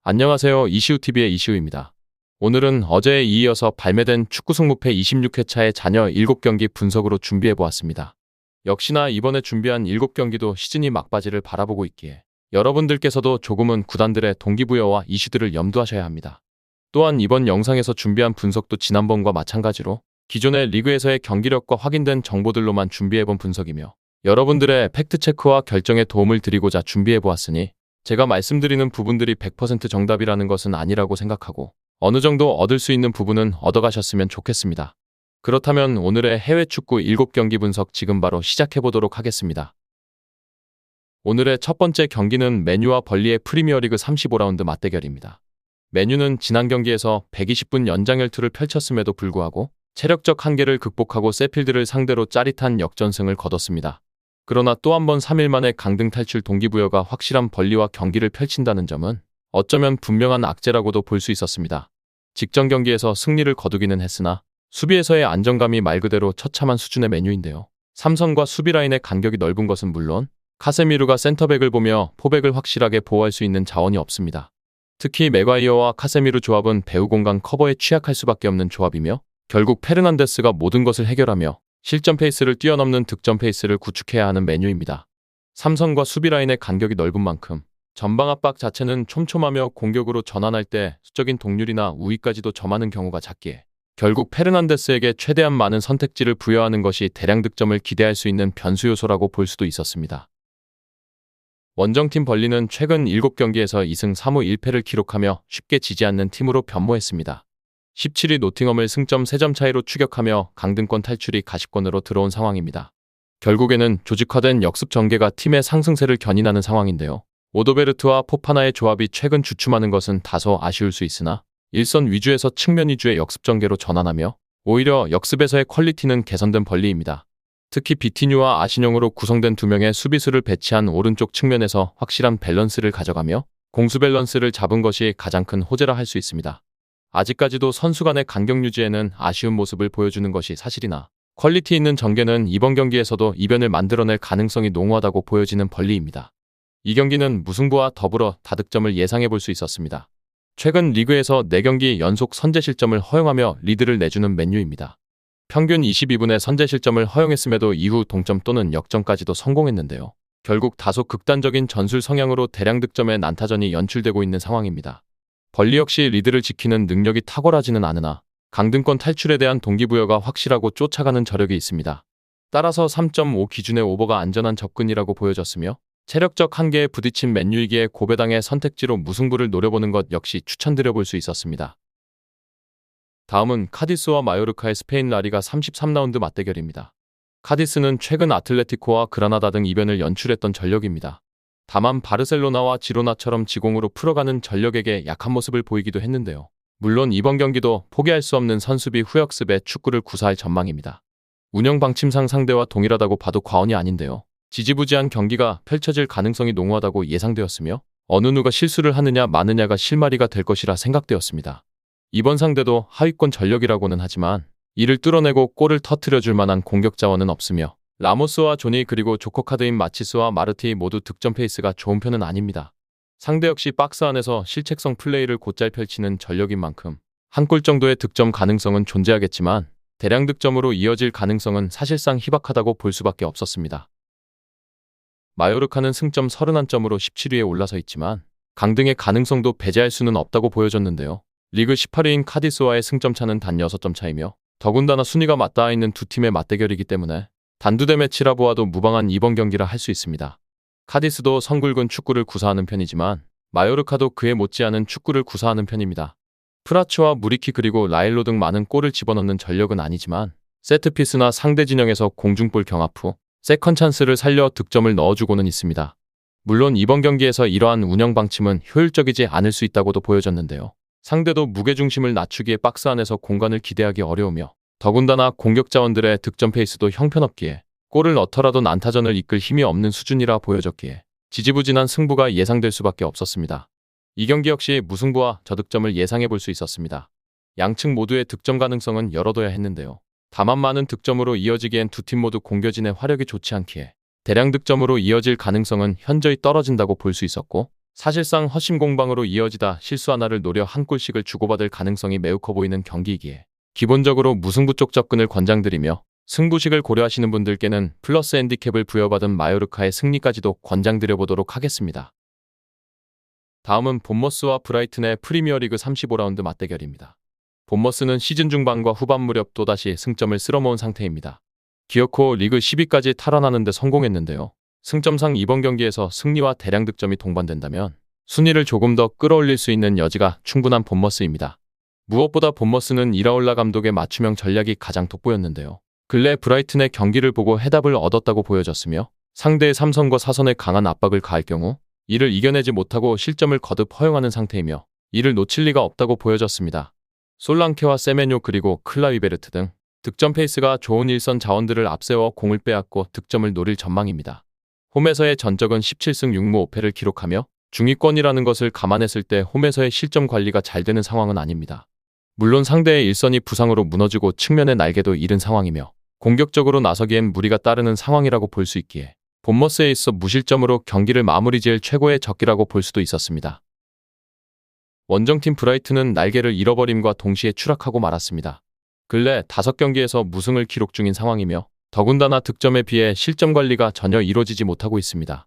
안녕하세요. 이시우TV의 이시우입니다. 오늘은 어제에 이어서 발매된 축구 승무패 26회차의 잔여 7경기 분석으로 준비해보았습니다. 역시나 이번에 준비한 7경기도 시즌이 막바지를 바라보고 있기에 여러분들께서도 조금은 구단들의 동기부여와 이슈들을 염두하셔야 합니다. 또한 이번 영상에서 준비한 분석도 지난번과 마찬가지로 기존의 리그에서의 경기력과 확인된 정보들로만 준비해본 분석이며 여러분들의 팩트체크와 결정에 도움을 드리고자 준비해보았으니 제가 말씀드리는 부분들이 100% 정답이라는 것은 아니라고 생각하고 어느 정도 얻을 수 있는 부분은 얻어가셨으면 좋겠습니다. 그렇다면 오늘의 해외 축구 7경기 분석 지금 바로 시작해보도록 하겠습니다. 오늘의 첫 번째 경기는 맨유와 벌리의 프리미어리그 35라운드 맞대결입니다. 맨유는 지난 경기에서 120분 연장혈투를 펼쳤음에도 불구하고 체력적 한계를 극복하고 세필드를 상대로 짜릿한 역전승을 거뒀습니다. 그러나 또 한 번 3일 만에 강등 탈출 동기부여가 확실한 벌리와 경기를 펼친다는 점은 어쩌면 분명한 악재라고도 볼 수 있었습니다. 직전 경기에서 승리를 거두기는 했으나 수비에서의 안정감이 말 그대로 처참한 수준의 맨유인데요. 삼선과 수비 라인의 간격이 넓은 것은 물론 카세미루가 센터백을 보며 포백을 확실하게 보호할 수 있는 자원이 없습니다. 특히 맥과이어와 카세미루 조합은 배우 공간 커버에 취약할 수밖에 없는 조합이며 결국 페르난데스가 모든 것을 해결하며 실점 페이스를 뛰어넘는 득점 페이스를 구축해야 하는 맨유입니다. 삼선과 수비 라인의 간격이 넓은 만큼 전방 압박 자체는 촘촘하며 공격으로 전환할 때 수적인 동률이나 우위까지도 점하는 경우가 작기에 결국 페르난데스에게 최대한 많은 선택지를 부여하는 것이 대량 득점을 기대할 수 있는 변수 요소라고 볼 수도 있었습니다. 원정팀 벌리는 최근 7경기에서 2승 3무 1패를 기록하며 쉽게 지지 않는 팀으로 변모했습니다. 17위 노팅엄을 승점 3점 차이로 추격하며 강등권 탈출이 가시권으로 들어온 상황입니다. 결국에는 조직화된 역습 전개가 팀의 상승세를 견인하는 상황인데요. 오도베르트와 포파나의 조합이 최근 주춤하는 것은 다소 아쉬울 수 있으나 일선 위주에서 측면 위주의 역습 전개로 전환하며 오히려 역습에서의 퀄리티는 개선된 벌리입니다. 특히 비티뉴와 아신영으로 구성된 2명의 수비수를 배치한 오른쪽 측면에서 확실한 밸런스를 가져가며 공수 밸런스를 잡은 것이 가장 큰 호재라 할 수 있습니다. 아직까지도 선수 간의 간격 유지에는 아쉬운 모습을 보여주는 것이 사실이나 퀄리티 있는 전개는 이번 경기에서도 이변을 만들어낼 가능성이 농후하다고 보여지는 벌리입니다. 이 경기는 무승부와 더불어 다득점을 예상해 볼 수 있었습니다. 최근 리그에서 4경기 연속 선제 실점을 허용하며 리드를 내주는 맨유입니다. 평균 22분의 선제 실점을 허용했음에도 이후 동점 또는 역전까지도 성공했는데요. 결국 다소 극단적인 전술 성향으로 대량 득점의 난타전이 연출되고 있는 상황입니다. 벌리 역시 리드를 지키는 능력이 탁월하지는 않으나 강등권 탈출에 대한 동기부여가 확실하고 쫓아가는 저력이 있습니다. 따라서 3.5 기준의 오버가 안전한 접근이라고 보여졌으며 체력적 한계에 부딪힌 맨유이기에 고배당의 선택지로 무승부를 노려보는 것 역시 추천드려 볼 수 있었습니다. 다음은 카디스와 마요르카의 스페인 라리가 33라운드 맞대결입니다. 카디스는 최근 아틀레티코와 그라나다 등 이변을 연출했던 전력입니다. 다만 바르셀로나와 지로나처럼 지공으로 풀어가는 전력에게 약한 모습을 보이기도 했는데요. 물론 이번 경기도 포기할 수 없는 선수비 후역습에 축구를 구사할 전망입니다. 운영 방침상 상대와 동일하다고 봐도 과언이 아닌데요. 지지부지한 경기가 펼쳐질 가능성이 농후하다고 예상되었으며 어느 누가 실수를 하느냐 마느냐가 실마리가 될 것이라 생각되었습니다. 이번 상대도 하위권 전력이라고는 하지만 이를 뚫어내고 골을 터뜨려줄 만한 공격 자원은 없으며 라모스와 조니 그리고 조커카드인 마치스와 마르티 모두 득점 페이스가 좋은 편은 아닙니다. 상대 역시 박스 안에서 실책성 플레이를 곧잘 펼치는 전력인 만큼 한 골 정도의 득점 가능성은 존재하겠지만 대량 득점으로 이어질 가능성은 사실상 희박하다고 볼 수밖에 없었습니다. 마요르카는 승점 31점으로 17위에 올라서 있지만 강등의 가능성도 배제할 수는 없다고 보여졌는데요. 리그 18위인 카디스와의 승점 차는 단 6점 차이며 더군다나 순위가 맞닿아 있는 두 팀의 맞대결이기 때문에 단두대 매치라 보아도 무방한 이번 경기라 할 수 있습니다. 카디스도 성굵은 축구를 구사하는 편이지만 마요르카도 그에 못지않은 축구를 구사하는 편입니다. 프라츠와 무리키 그리고 라일로 등 많은 골을 집어넣는 전력은 아니지만 세트피스나 상대 진영에서 공중볼 경합 후 세컨 찬스를 살려 득점을 넣어주고는 있습니다. 물론 이번 경기에서 이러한 운영 방침은 효율적이지 않을 수 있다고도 보여졌는데요. 상대도 무게중심을 낮추기에 박스 안에서 공간을 기대하기 어려우며 더군다나 공격 자원들의 득점 페이스도 형편없기에 골을 넣더라도 난타전을 이끌 힘이 없는 수준이라 보여졌기에 지지부진한 승부가 예상될 수밖에 없었습니다. 이 경기 역시 무승부와 저득점을 예상해 볼 수 있었습니다. 양측 모두의 득점 가능성은 열어둬야 했는데요. 다만 많은 득점으로 이어지기엔 두 팀 모두 공격진의 화력이 좋지 않기에 대량 득점으로 이어질 가능성은 현저히 떨어진다고 볼 수 있었고 사실상 허심 공방으로 이어지다 실수 하나를 노려 한 골씩을 주고받을 가능성이 매우 커 보이는 경기이기에 기본적으로 무승부 쪽 접근을 권장드리며 승부식을 고려하시는 분들께는 플러스 핸디캡을 부여받은 마요르카의 승리까지도 권장드려보도록 하겠습니다. 다음은 본머스와 브라이튼의 프리미어리그 35라운드 맞대결입니다. 본머스는 시즌 중반과 후반 무렵 또다시 승점을 쓸어모은 상태입니다. 기어코 리그 10위까지 탈환하는 데 성공했는데요. 승점상 이번 경기에서 승리와 대량 득점이 동반된다면 순위를 조금 더 끌어올릴 수 있는 여지가 충분한 본머스입니다. 무엇보다 본머스는 이라올라 감독의 맞춤형 전략이 가장 돋보였는데요. 근래 브라이튼의 경기를 보고 해답을 얻었다고 보여졌으며 상대의 3선과 4선에 강한 압박을 가할 경우 이를 이겨내지 못하고 실점을 거듭 허용하는 상태이며 이를 놓칠 리가 없다고 보여졌습니다. 솔랑케와 세메뇨 그리고 클라위베르트 등 득점 페이스가 좋은 일선 자원들을 앞세워 공을 빼앗고 득점을 노릴 전망입니다. 홈에서의 전적은 17승 6무 5패를 기록하며 중위권이라는 것을 감안했을 때 홈에서의 실점 관리가 잘 되는 상황은 아닙니다. 물론 상대의 일선이 부상으로 무너지고 측면의 날개도 잃은 상황이며 공격적으로 나서기엔 무리가 따르는 상황이라고 볼 수 있기에 본머스에 있어 무실점으로 경기를 마무리 지을 최고의 적기라고 볼 수도 있었습니다. 원정팀 브라이튼은 날개를 잃어버림과 동시에 추락하고 말았습니다. 근래 5경기에서 무승을 기록 중인 상황이며 더군다나 득점에 비해 실점 관리가 전혀 이루어지지 못하고 있습니다.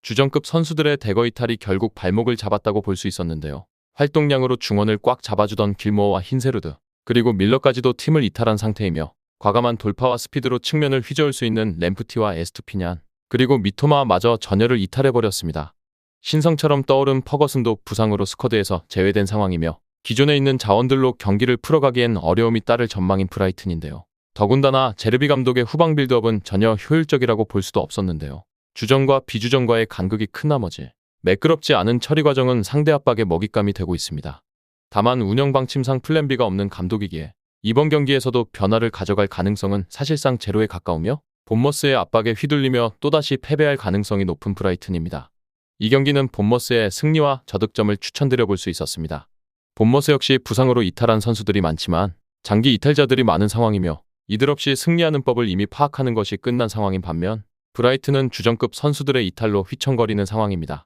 주전급 선수들의 대거 이탈이 결국 발목을 잡았다고 볼 수 있었는데요. 활동량으로 중원을 꽉 잡아주던 길모어와 힌세루드, 그리고 밀러까지도 팀을 이탈한 상태이며 과감한 돌파와 스피드로 측면을 휘저을 수 있는 램프티와 에스투피냔, 그리고 미토마마저 전열을 이탈해버렸습니다. 신성처럼 떠오른 퍼거슨도 부상으로 스쿼드에서 제외된 상황이며 기존에 있는 자원들로 경기를 풀어가기엔 어려움이 따를 전망인 브라이튼인데요. 더군다나 제르비 감독의 후방 빌드업은 전혀 효율적이라고 볼 수도 없었는데요. 주전과 비주전과의 간극이 큰 나머지 매끄럽지 않은 처리 과정은 상대 압박의 먹잇감이 되고 있습니다. 다만 운영 방침상 플랜 B가 없는 감독이기에 이번 경기에서도 변화를 가져갈 가능성은 사실상 제로에 가까우며 본머스의 압박에 휘둘리며 또다시 패배할 가능성이 높은 브라이튼입니다. 이 경기는 본머스의 승리와 저득점을 추천드려 볼 수 있었습니다. 본머스 역시 부상으로 이탈한 선수들이 많지만 장기 이탈자들이 많은 상황이며 이들 없이 승리하는 법을 이미 파악하는 것이 끝난 상황인 반면 브라이튼은 주전급 선수들의 이탈로 휘청거리는 상황입니다.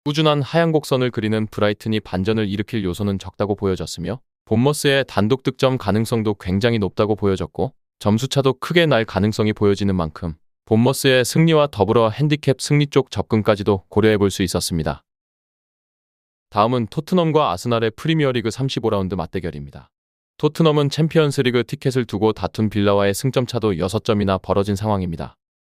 꾸준한 하향 곡선을 그리는 브라이튼이 반전을 일으킬 요소는 적다고 보여졌으며 본머스의 단독 득점 가능성도 굉장히 높다고 보여졌고 점수차도 크게 날 가능성이 보여지는 만큼 본머스의 승리와 더불어 핸디캡 승리 쪽 접근까지도 고려해 볼 수 있었습니다. 다음은 토트넘과 아스날의 프리미어리그 35라운드 맞대결입니다. 토트넘은 챔피언스리그 티켓을 두고 다툰 빌라와의 승점차도 6점이나 벌어진 상황입니다.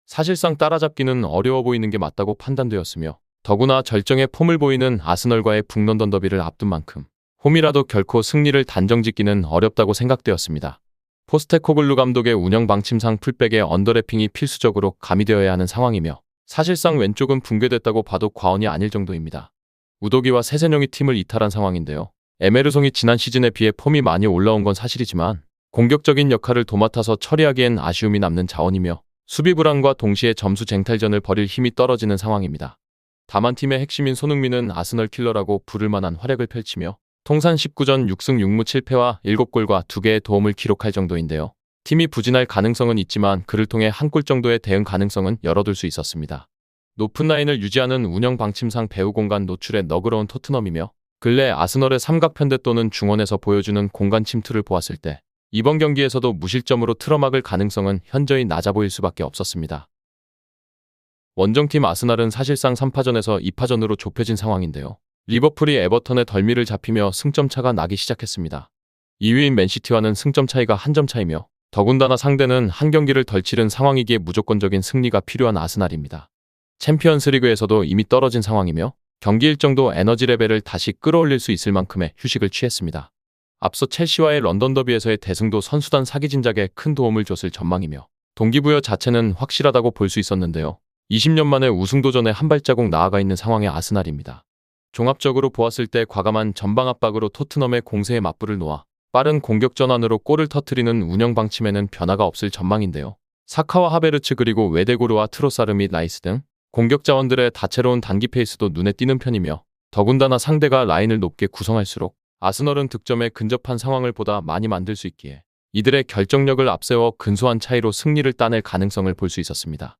사실상 따라잡기는 어려워 보이는 게 맞다고 판단되었으며 더구나 절정의 폼을 보이는 아스널과의 북런던 더비를 앞둔 만큼 홈이라도 결코 승리를 단정짓기는 어렵다고 생각되었습니다. 포스테코글루 감독의 운영 방침상 풀백의 언더래핑이 필수적으로 가미되어야 하는 상황이며 사실상 왼쪽은 붕괴됐다고 봐도 과언이 아닐 정도입니다. 우도기와 세세뇽이 팀을 이탈한 상황인데요. 에메르송이 지난 시즌에 비해 폼이 많이 올라온 건 사실이지만 공격적인 역할을 도맡아서 처리하기엔 아쉬움이 남는 자원이며 수비 불안과 동시에 점수 쟁탈전을 벌일 힘이 떨어지는 상황입니다. 다만 팀의 핵심인 손흥민은 아스널 킬러라고 부를 만한 활약을 펼치며 통산 19전 6승 6무 7패와 7골과 2개의 도움을 기록할 정도인데요. 팀이 부진할 가능성은 있지만 그를 통해 한 골 정도의 대응 가능성은 열어둘 수 있었습니다. 높은 라인을 유지하는 운영 방침상 배후 공간 노출에 너그러운 토트넘이며 근래 아스널의 삼각편대 또는 중원에서 보여주는 공간 침투를 보았을 때 이번 경기에서도 무실점으로 틀어막을 가능성은 현저히 낮아 보일 수밖에 없었습니다. 원정팀 아스날은 사실상 3파전에서 2파전으로 좁혀진 상황인데요. 리버풀이 에버턴의 덜미를 잡히며 승점차가 나기 시작했습니다. 2위인 맨시티와는 승점 차이가 한 점 차이며 더군다나 상대는 한 경기를 덜 치른 상황이기에 무조건적인 승리가 필요한 아스날입니다. 챔피언스리그에서도 이미 떨어진 상황이며 경기 일정도 에너지 레벨을 다시 끌어올릴 수 있을 만큼의 휴식을 취했습니다. 앞서 첼시와의 런던 더비에서의 대승도 선수단 사기 진작에 큰 도움을 줬을 전망이며 동기부여 자체는 확실하다고 볼 수 있었는데요. 20년 만에 우승 도전에 한 발자국 나아가 있는 상황의 아스날입니다. 종합적으로 보았을 때 과감한 전방 압박으로 토트넘의 공세에 맞불을 놓아 빠른 공격 전환으로 골을 터뜨리는 운영 방침에는 변화가 없을 전망인데요. 사카와 하베르츠 그리고 웨데고르와 트로사르 및 라이스 등 공격 자원들의 다채로운 단기 페이스도 눈에 띄는 편이며 더군다나 상대가 라인을 높게 구성할수록 아스널은 득점에 근접한 상황을 보다 많이 만들 수 있기에 이들의 결정력을 앞세워 근소한 차이로 승리를 따낼 가능성을 볼 수 있었습니다.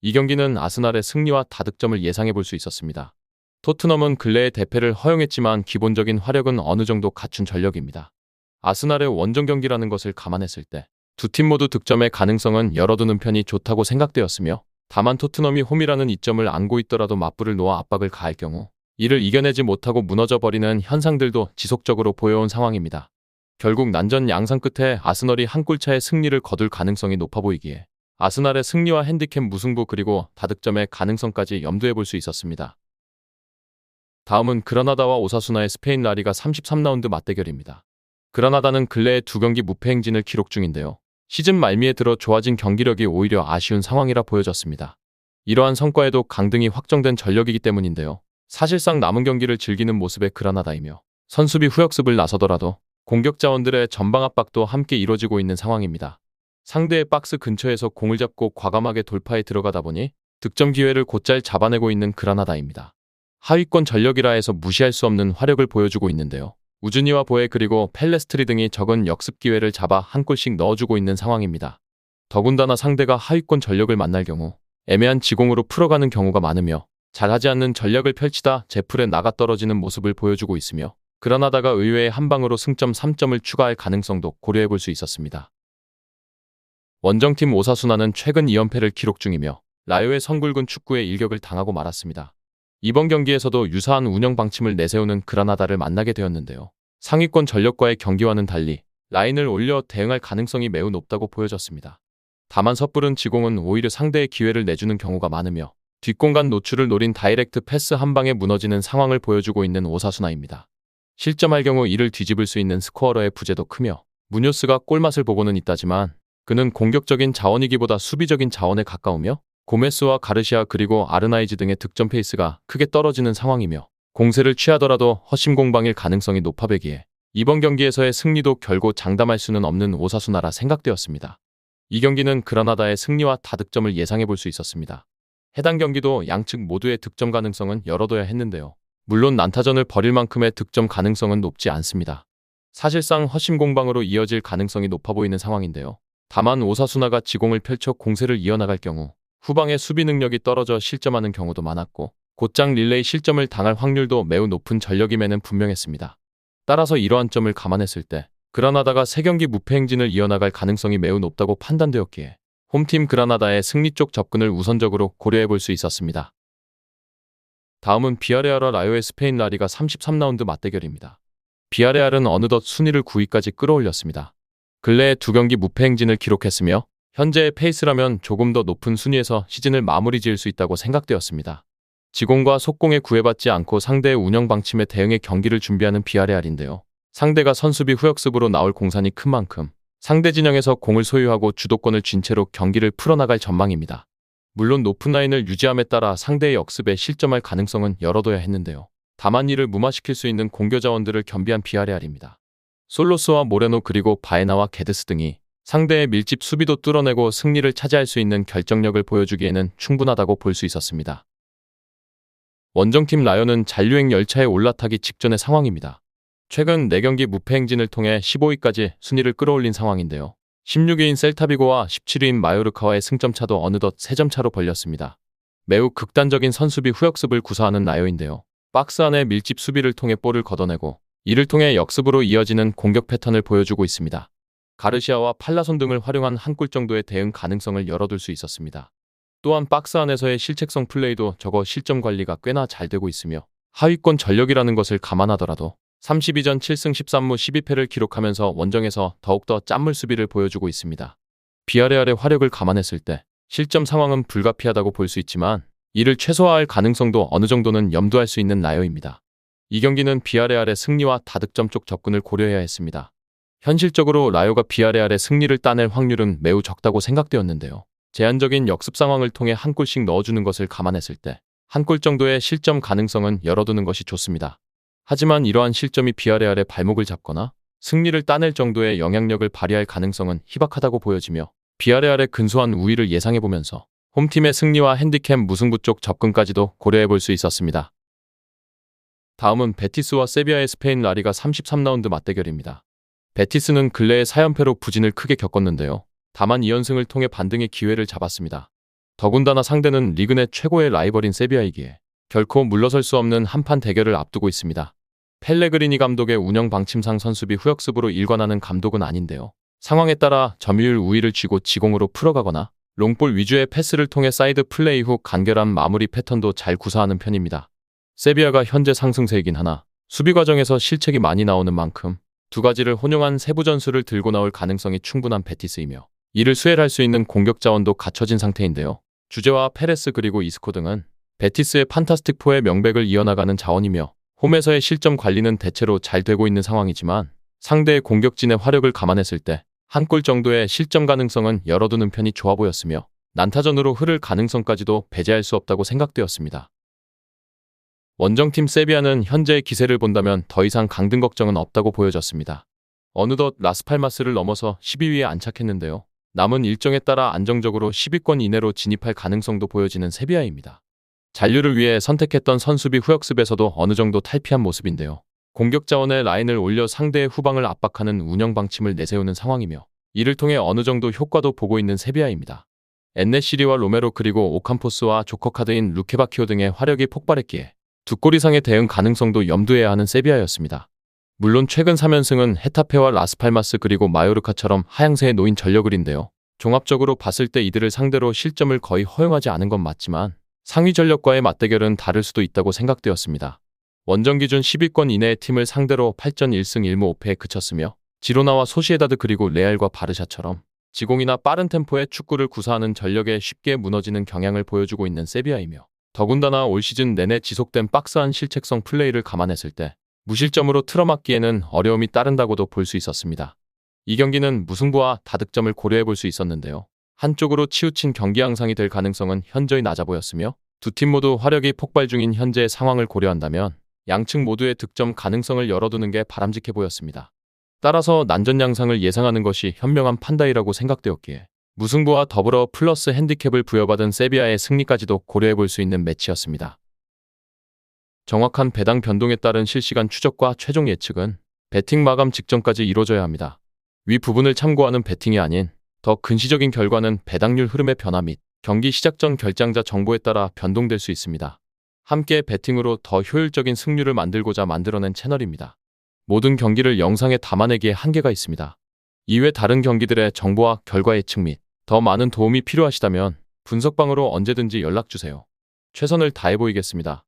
이 경기는 아스날의 승리와 다득점을 예상해 볼 수 있었습니다. 토트넘은 근래에 대패를 허용했지만 기본적인 화력은 어느 정도 갖춘 전력입니다. 아스날의 원정 경기라는 것을 감안했을 때 두 팀 모두 득점의 가능성은 열어두는 편이 좋다고 생각되었으며, 다만 토트넘이 홈이라는 이점을 안고 있더라도 맞불을 놓아 압박을 가할 경우 이를 이겨내지 못하고 무너져버리는 현상들도 지속적으로 보여온 상황입니다. 결국 난전 양상 끝에 아스널이 한 골차의 승리를 거둘 가능성이 높아 보이기에 아스날의 승리와 핸디캡 무승부 그리고 다득점의 가능성까지 염두해 볼 수 있었습니다. 다음은 그라나다와 오사수나의 스페인 라리가 33라운드 맞대결입니다. 그라나다는 근래에 2경기 무패 행진을 기록 중인데요. 시즌 말미에 들어 좋아진 경기력이 오히려 아쉬운 상황이라 보여졌습니다. 이러한 성과에도 강등이 확정된 전력이기 때문인데요. 사실상 남은 경기를 즐기는 모습의 그라나다이며 선수비 후역습을 나서더라도 공격 자원들의 전방 압박도 함께 이뤄지고 있는 상황입니다. 상대의 박스 근처에서 공을 잡고 과감하게 돌파에 들어가다 보니 득점 기회를 곧잘 잡아내고 있는 그라나다입니다. 하위권 전력이라 해서 무시할 수 없는 화력을 보여주고 있는데요. 우즈니와 보에 그리고 펠레스트리 등이 적은 역습 기회를 잡아 한 골씩 넣어주고 있는 상황입니다. 더군다나 상대가 하위권 전력을 만날 경우 애매한 지공으로 풀어가는 경우가 많으며 잘하지 않는 전략을 펼치다 제풀에 나가 떨어지는 모습을 보여주고 있으며, 그라나다가 의외의 한 방으로 승점 3점을 추가할 가능성도 고려해 볼 수 있었습니다. 원정팀 오사수나는 최근 2연패를 기록 중이며 라요의 성굵은 축구에 일격을 당하고 말았습니다. 이번 경기에서도 유사한 운영 방침을 내세우는 그라나다를 만나게 되었는데요. 상위권 전력과의 경기와는 달리 라인을 올려 대응할 가능성이 매우 높다고 보여졌습니다. 다만 섣부른 지공은 오히려 상대의 기회를 내주는 경우가 많으며 뒷공간 노출을 노린 다이렉트 패스 한 방에 무너지는 상황을 보여주고 있는 오사수나입니다. 실점할 경우 이를 뒤집을 수 있는 스코어러의 부재도 크며, 무뇨스가 골맛을 보고는 있다지만 그는 공격적인 자원이기보다 수비적인 자원에 가까우며 고메스와 가르시아 그리고 아르나이즈 등의 득점 페이스가 크게 떨어지는 상황이며 공세를 취하더라도 허심 공방일 가능성이 높아 배기에 이번 경기에서의 승리도 결코 장담할 수는 없는 오사수나라 생각되었습니다. 이 경기는 그라나다의 승리와 다득점을 예상해 볼 수 있었습니다. 해당 경기도 양측 모두의 득점 가능성은 열어둬야 했는데요. 물론 난타전을 벌일 만큼의 득점 가능성은 높지 않습니다. 사실상 허심 공방으로 이어질 가능성이 높아 보이는 상황인데요. 다만 오사수나가 지공을 펼쳐 공세를 이어나갈 경우 후방의 수비 능력이 떨어져 실점하는 경우도 많았고, 곧장 릴레이 실점을 당할 확률도 매우 높은 전력임에는 분명했습니다. 따라서 이러한 점을 감안했을 때 그라나다가 3경기 무패 행진을 이어나갈 가능성이 매우 높다고 판단되었기에 홈팀 그라나다의 승리 쪽 접근을 우선적으로 고려해 볼 수 있었습니다. 다음은 비아레알과 라요의 스페인 라리가 33라운드 맞대결입니다. 비아레알은 어느덧 순위를 9위까지 끌어올렸습니다. 근래에 2경기 무패 행진을 기록했으며 현재의 페이스라면 조금 더 높은 순위에서 시즌을 마무리 지을 수 있다고 생각되었습니다. 지공과 속공에 구애받지 않고 상대의 운영 방침에 대응해 경기를 준비하는 비아레알인데요. 상대가 선수비 후역습으로 나올 공산이 큰 만큼 상대 진영에서 공을 소유하고 주도권을 쥔 채로 경기를 풀어나갈 전망입니다. 물론 높은 라인을 유지함에 따라 상대의 역습에 실점할 가능성은 열어둬야 했는데요. 다만 이를 무마시킬 수 있는 공격 자원들을 겸비한 비아레알입니다. 솔로스와 모레노 그리고 바에나와 게드스 등이 상대의 밀집 수비도 뚫어내고 승리를 차지할 수 있는 결정력을 보여주기에는 충분하다고 볼 수 있었습니다. 원정팀 라요는 잔류행 열차에 올라타기 직전의 상황입니다. 최근 4경기 무패 행진을 통해 15위까지 순위를 끌어올린 상황인데요. 16위인 셀타비고와 17위인 마요르카와의 승점차도 어느덧 3점 차로 벌렸습니다. 매우 극단적인 선수비 후역습을 구사하는 라요인데요. 박스 안의 밀집 수비를 통해 볼을 걷어내고 이를 통해 역습으로 이어지는 공격 패턴을 보여주고 있습니다. 가르시아와 팔라손 등을 활용한 한 골 정도의 대응 가능성을 열어둘 수 있었습니다. 또한 박스 안에서의 실책성 플레이도 적어 실점 관리가 꽤나 잘 되고 있으며 하위권 전력이라는 것을 감안하더라도 32전 7승 13무 12패를 기록하면서 원정에서 더욱더 짠물 수비를 보여주고 있습니다. 비아레알의 화력을 감안했을 때 실점 상황은 불가피하다고 볼 수 있지만 이를 최소화할 가능성도 어느 정도는 염두할 수 있는 라요입니다. 이 경기는 비아레알의 승리와 다득점 쪽 접근을 고려해야 했습니다. 현실적으로 라요가 비아레알의 승리를 따낼 확률은 매우 적다고 생각되었는데요. 제한적인 역습 상황을 통해 한 골씩 넣어주는 것을 감안했을 때 한 골 정도의 실점 가능성은 열어두는 것이 좋습니다. 하지만 이러한 실점이 비아레알의 발목을 잡거나 승리를 따낼 정도의 영향력을 발휘할 가능성은 희박하다고 보여지며 비아레알의 근소한 우위를 예상해보면서 홈팀의 승리와 핸디캡 무승부 쪽 접근까지도 고려해 볼 수 있었습니다. 다음은 베티스와 세비야의 스페인 라리가 33라운드 맞대결입니다. 베티스는 근래의 4연패로 부진을 크게 겪었는데요. 다만 2연승을 통해 반등의 기회를 잡았습니다. 더군다나 상대는 리그 내 최고의 라이벌인 세비야이기에 결코 물러설 수 없는 한판 대결을 앞두고 있습니다. 펠레그리니 감독의 운영 방침상 선수비 후역습으로 일관하는 감독은 아닌데요. 상황에 따라 점유율 우위를 쥐고 지공으로 풀어가거나 롱볼 위주의 패스를 통해 사이드 플레이 후 간결한 마무리 패턴도 잘 구사하는 편입니다. 세비야가 현재 상승세이긴 하나 수비 과정에서 실책이 많이 나오는 만큼 두 가지를 혼용한 세부 전술을 들고 나올 가능성이 충분한 베티스이며 이를 수혜할 수 있는 공격 자원도 갖춰진 상태인데요. 주제와 페레스 그리고 이스코 등은 베티스의 판타스틱4의 명백을 이어나가는 자원이며 홈에서의 실점 관리는 대체로 잘 되고 있는 상황이지만 상대의 공격진의 화력을 감안했을 때 한 골 정도의 실점 가능성은 열어두는 편이 좋아 보였으며 난타전으로 흐를 가능성까지도 배제할 수 없다고 생각되었습니다. 원정팀 세비야는 현재의 기세를 본다면 더 이상 강등 걱정은 없다고 보여졌습니다. 어느덧 라스팔마스를 넘어서 12위에 안착했는데요. 남은 일정에 따라 안정적으로 10위권 이내로 진입할 가능성도 보여지는 세비야입니다. 잔류를 위해 선택했던 선수비 후역습에서도 어느 정도 탈피한 모습인데요. 공격 자원의 라인을 올려 상대의 후방을 압박하는 운영 방침을 내세우는 상황이며 이를 통해 어느 정도 효과도 보고 있는 세비야입니다. 엔네시리와 로메로 그리고 오캄포스와 조커카드인 루케바키오 등의 화력이 폭발했기에 두 골 이상의 대응 가능성도 염두해야 하는 세비야였습니다. 물론 최근 3연승은 헤타페와 라스팔마스 그리고 마요르카처럼 하향세에 놓인 전력을인데요. 종합적으로 봤을 때 이들을 상대로 실점을 거의 허용하지 않은 건 맞지만 상위 전력과의 맞대결은 다를 수도 있다고 생각되었습니다. 원정 기준 10위권 이내의 팀을 상대로 8전 1승 1무 5패에 그쳤으며 지로나와 소시에다드 그리고 레알과 바르샤처럼 지공이나 빠른 템포의 축구를 구사하는 전력에 쉽게 무너지는 경향을 보여주고 있는 세비야이며 더군다나 올 시즌 내내 지속된 박스한 실책성 플레이를 감안했을 때 무실점으로 틀어막기에는 어려움이 따른다고도 볼 수 있었습니다. 이 경기는 무승부와 다득점을 고려해 볼 수 있었는데요. 한쪽으로 치우친 경기 양상이 될 가능성은 현저히 낮아 보였으며 두 팀 모두 화력이 폭발 중인 현재의 상황을 고려한다면 양측 모두의 득점 가능성을 열어두는 게 바람직해 보였습니다. 따라서 난전 양상을 예상하는 것이 현명한 판단이라고 생각되었기에 무승부와 더불어 플러스 핸디캡을 부여받은 세비야의 승리까지도 고려해 볼 수 있는 매치였습니다. 정확한 배당 변동에 따른 실시간 추적과 최종 예측은 배팅 마감 직전까지 이루어져야 합니다. 위 부분을 참고하는 배팅이 아닌 더 근시적인 결과는 배당률 흐름의 변화 및 경기 시작 전 결장자 정보에 따라 변동될 수 있습니다. 함께 배팅으로 더 효율적인 승률을 만들고자 만들어낸 채널입니다. 모든 경기를 영상에 담아내기에 한계가 있습니다. 이외 다른 경기들의 정보와 결과 예측 및 더 많은 도움이 필요하시다면 분석방으로 언제든지 연락주세요. 최선을 다해 보이겠습니다.